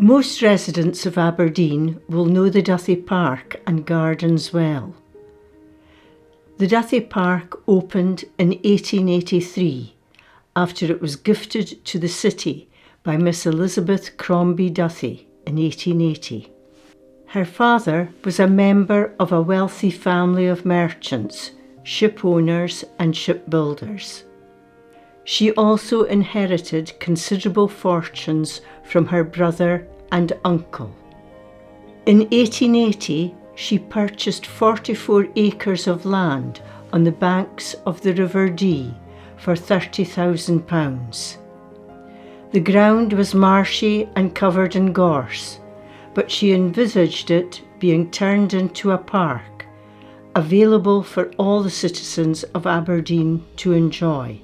Most residents of Aberdeen will know the Duthie Park and gardens well. The Duthie Park opened in 1883 after it was gifted to the city by Miss Elizabeth Crombie Duthie in 1880. Her father was a member of a wealthy family of merchants, ship owners and shipbuilders. She also inherited considerable fortunes from her brother and uncle. In 1880, she purchased 44 acres of land on the banks of the River Dee for £30,000. The ground was marshy and covered in gorse, but she envisaged it being turned into a park, available for all the citizens of Aberdeen to enjoy.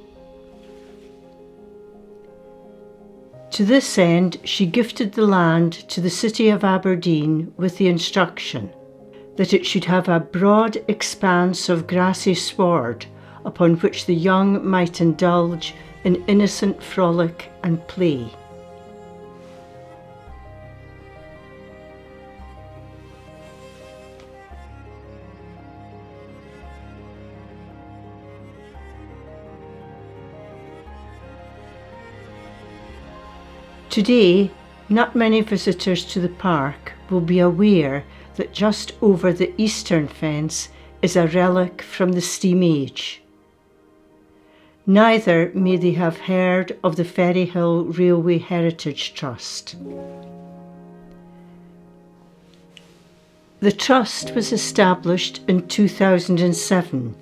To this end, she gifted the land to the city of Aberdeen with the instruction that it should have a broad expanse of grassy sward upon which the young might indulge in innocent frolic and play. Today, not many visitors to the park will be aware that just over the eastern fence is a relic from the steam age. Neither may they have heard of the FERRYHILL Railway Heritage Trust. The trust was established in 2007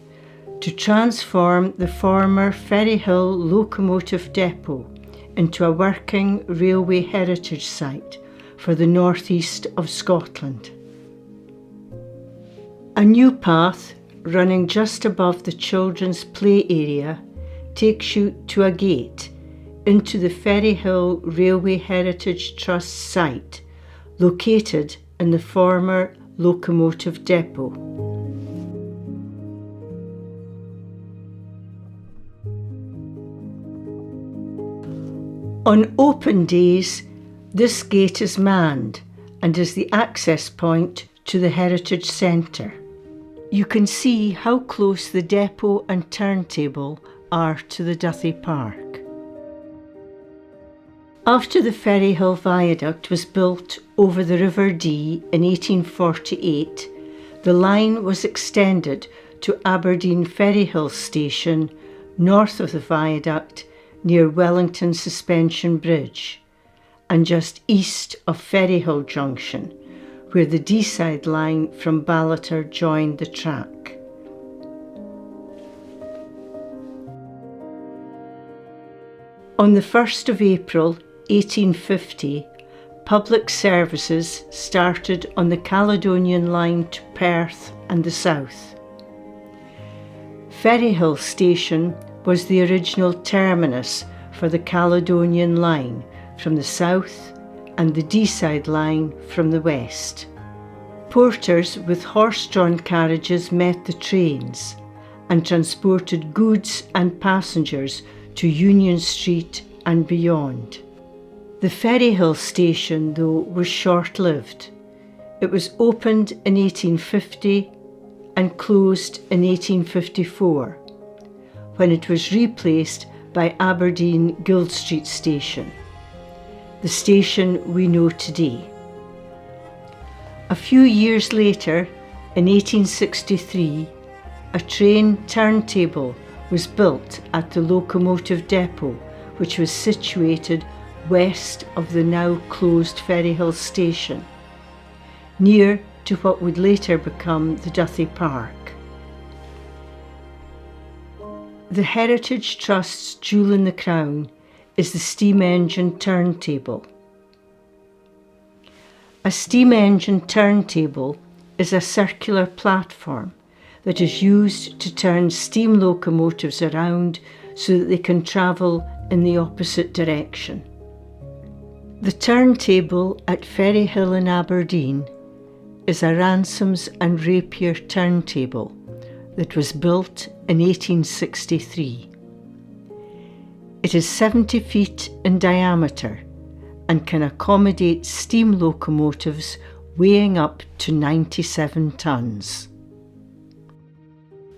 to transform the former FERRYHILL locomotive depot into a working railway heritage site for the northeast of Scotland. A new path running just above the children's play area takes you to a gate into the FERRYHILL Railway Heritage Trust site located in the former locomotive depot. On open days, this gate is manned and is the access point to the Heritage Centre. You can see how close the depot and turntable are to the Duthie Park. After the FERRYHILL Viaduct was built over the River Dee in 1848, the line was extended to Aberdeen Ferryhill Station, north of the viaduct, near Wellington Suspension Bridge, and just east of Ferryhill Junction, where the Deeside line from Ballater joined the track. On the 1st of April 1850, public services started on the Caledonian line to Perth and the south. Ferryhill Station was the original terminus for the Caledonian line from the south and the Deeside line from the west. Porters with horse-drawn carriages met the trains and transported goods and passengers to Union Street and beyond. The Ferryhill station, though, was short-lived. It was opened in 1850 and closed in 1854, when it was replaced by Aberdeen Guild Street Station, the station we know today. A few years later, in 1863, a train turntable was built at the locomotive depot, which was situated west of the now closed Ferryhill station, near to what would later become the Duthie Park. The Heritage Trust's jewel in the crown is the steam engine turntable. A steam engine turntable is a circular platform that is used to turn steam locomotives around so that they can travel in the opposite direction. The turntable at FERRYHILL in Aberdeen is a Ransoms and Rapier turntable that was built in 1863. It is 70 feet in diameter and can accommodate steam locomotives weighing up to 97 tonnes.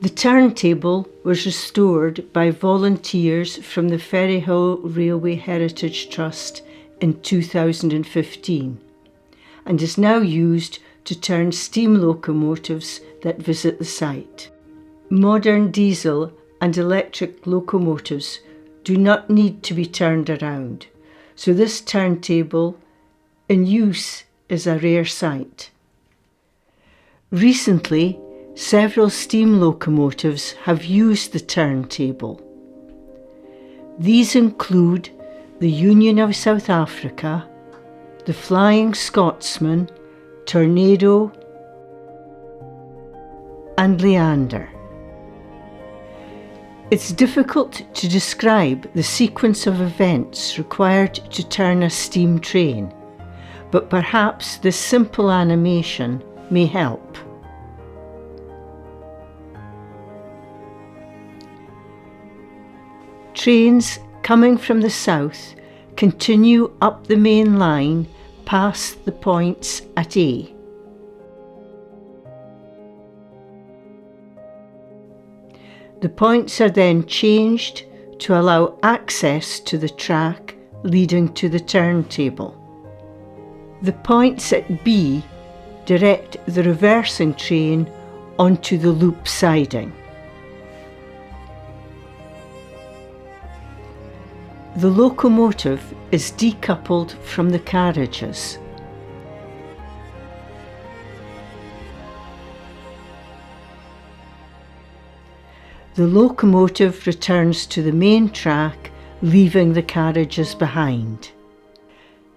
The turntable was restored by volunteers from the FERRYHILL Railway Heritage Trust in 2015 and is now used to turn steam locomotives that visit the site. Modern diesel and electric locomotives do not need to be turned around, so this turntable in use is a rare sight. Recently, several steam locomotives have used the turntable. These include the Union of South Africa, the Flying Scotsman, Tornado, and Leander. It's difficult to describe the sequence of events required to turn a steam train, but perhaps this simple animation may help. Trains coming from the south continue up the main line past the points at A. The points are then changed to allow access to the track leading to the turntable. The points at B direct the reversing train onto the loop siding. The locomotive is decoupled from the carriages. The locomotive returns to the main track, leaving the carriages behind.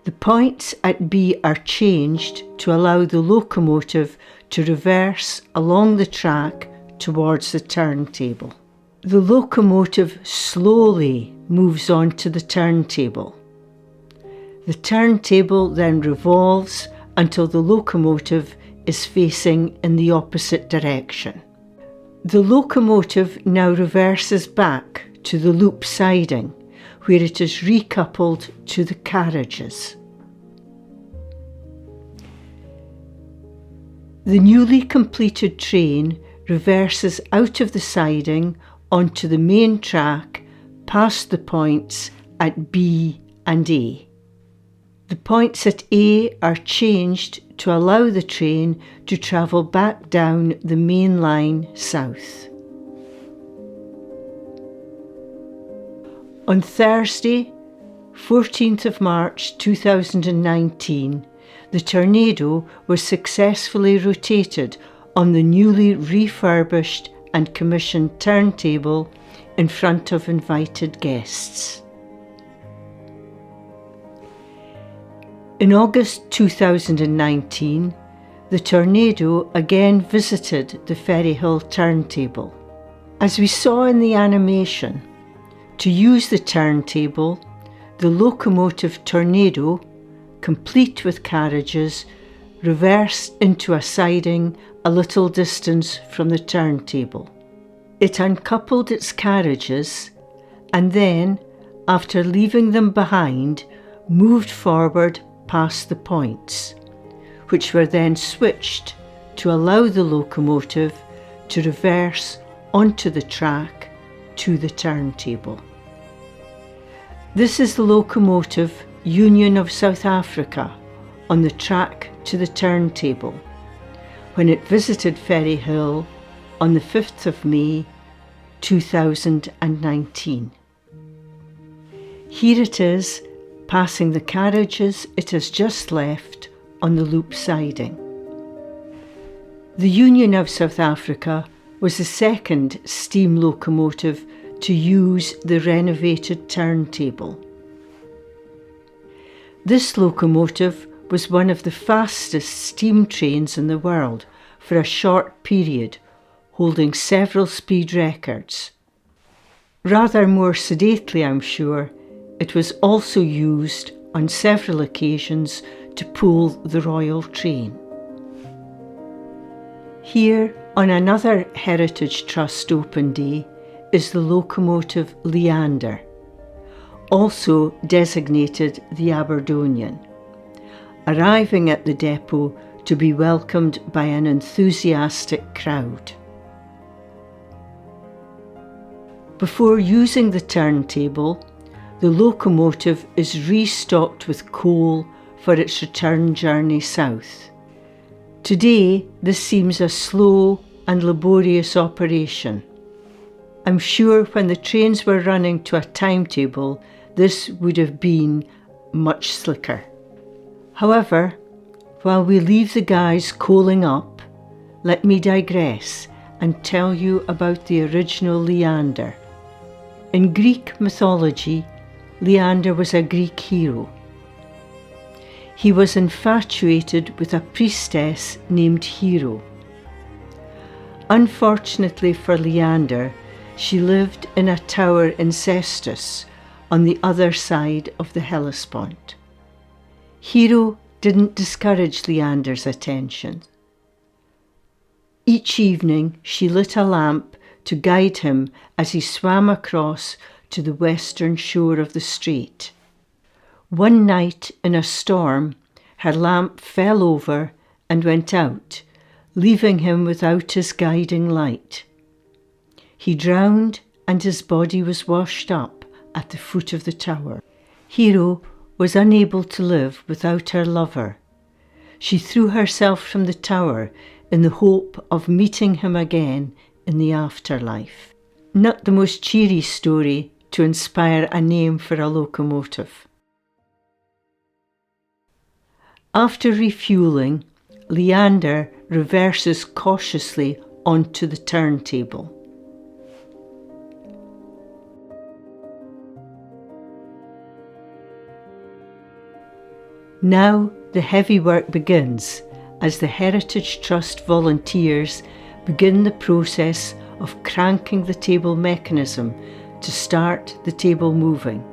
The points at B are changed to allow the locomotive to reverse along the track towards the turntable. The locomotive slowly moves on to the turntable. The turntable then revolves until the locomotive is facing in the opposite direction. The locomotive now reverses back to the loop siding, where it is recoupled to the carriages. The newly completed train reverses out of the siding onto the main track past the points at B and A. The points at A are changed to allow the train to travel back down the main line south. On Thursday, 14th of March 2019, the Tornado was successfully rotated on the newly refurbished and commissioned turntable in front of invited guests. In August 2019, the Tornado again visited the FERRYHILL turntable. As we saw in the animation, to use the turntable, the locomotive Tornado, complete with carriages, reversed into a siding a little distance from the turntable. It uncoupled its carriages and then, after leaving them behind, moved forward past the points, which were then switched to allow the locomotive to reverse onto the track to the turntable. This is the locomotive Union of South Africa on the track to the turntable when it visited FERRYHILL on the 5th of May 2019. Here it is, passing the carriages it has just left on the loop siding. The Union of South Africa was the second steam locomotive to use the renovated turntable. This locomotive was one of the fastest steam trains in the world for a short period, holding several speed records. Rather more sedately, I'm sure, it was also used on several occasions to pull the royal train. Here, on another Heritage Trust open day, is the locomotive Leander. also designated the Aberdonian, arriving at the depot to be welcomed by an enthusiastic crowd. Before using the turntable, the locomotive is restocked with coal for its return journey south. Today, this seems a slow and laborious operation. I'm sure when the trains were running to a timetable, this would have been much slicker. However, while we leave the guys coaling up, let me digress and tell you about the original Leander. In Greek mythology, Leander was a Greek hero. He was infatuated with a priestess named Hero. Unfortunately for Leander, she lived in a tower in Sestus, on the other side of the Hellespont. Hero didn't discourage Leander's attention. Each evening she lit a lamp to guide him as he swam across to the western shore of the strait. One night in a storm, her lamp fell over and went out, leaving him without his guiding light. He drowned and his body was washed up at the foot of the tower. Hero was unable to live without her lover. She threw herself from the tower in the hope of meeting him again in the afterlife. Not the most cheery story to inspire a name for a locomotive. After refuelling, Leander reverses cautiously onto the turntable. Now the heavy work begins as the Heritage Trust volunteers begin the process of cranking the table mechanism to start the table moving.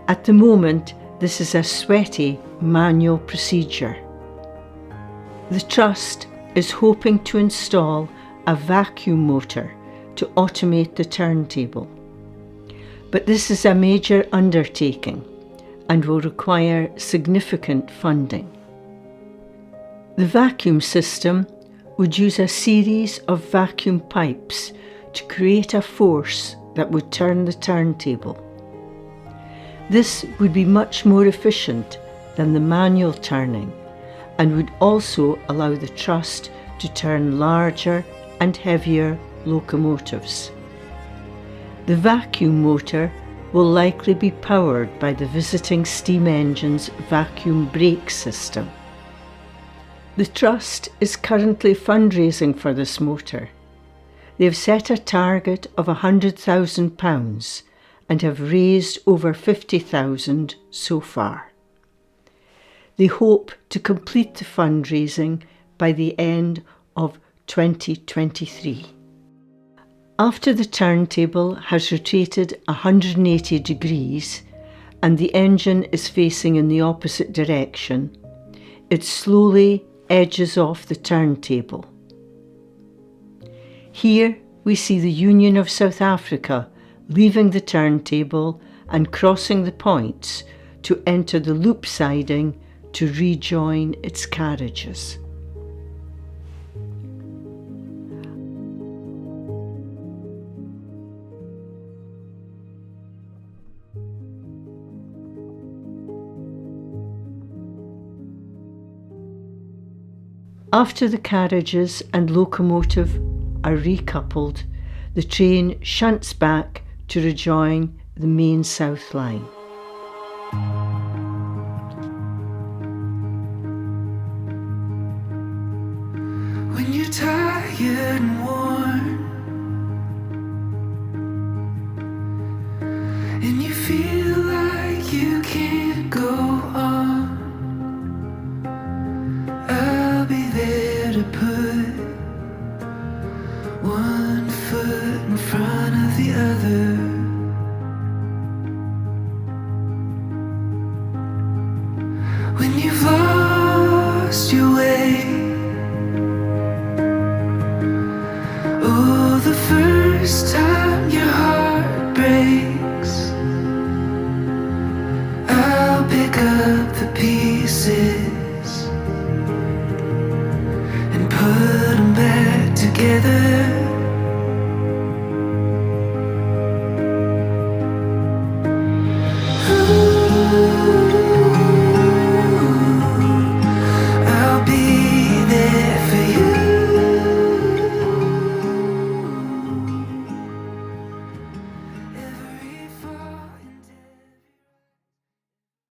At the moment, this is a sweaty manual procedure. The Trust is hoping to install a vacuum motor to automate the turntable. But this is a major undertaking and will require significant funding. The vacuum system would use a series of vacuum pipes to create a force that would turn the turntable. This would be much more efficient than the manual turning and would also allow the Trust to turn larger and heavier locomotives. The vacuum motor will likely be powered by the visiting steam engine's vacuum brake system. The Trust is currently fundraising for this motor. They have set a target of £100,000 and have raised over £50,000 so far. They hope to complete the fundraising by the end of 2023. After the turntable has rotated 180 degrees and the engine is facing in the opposite direction, it slowly edges off the turntable. Here we see the Union of South Africa leaving the turntable and crossing the points to enter the loop siding to rejoin its carriages. After the carriages and locomotive are recoupled, the train shunts back to rejoin the main south line. When you're tired and worn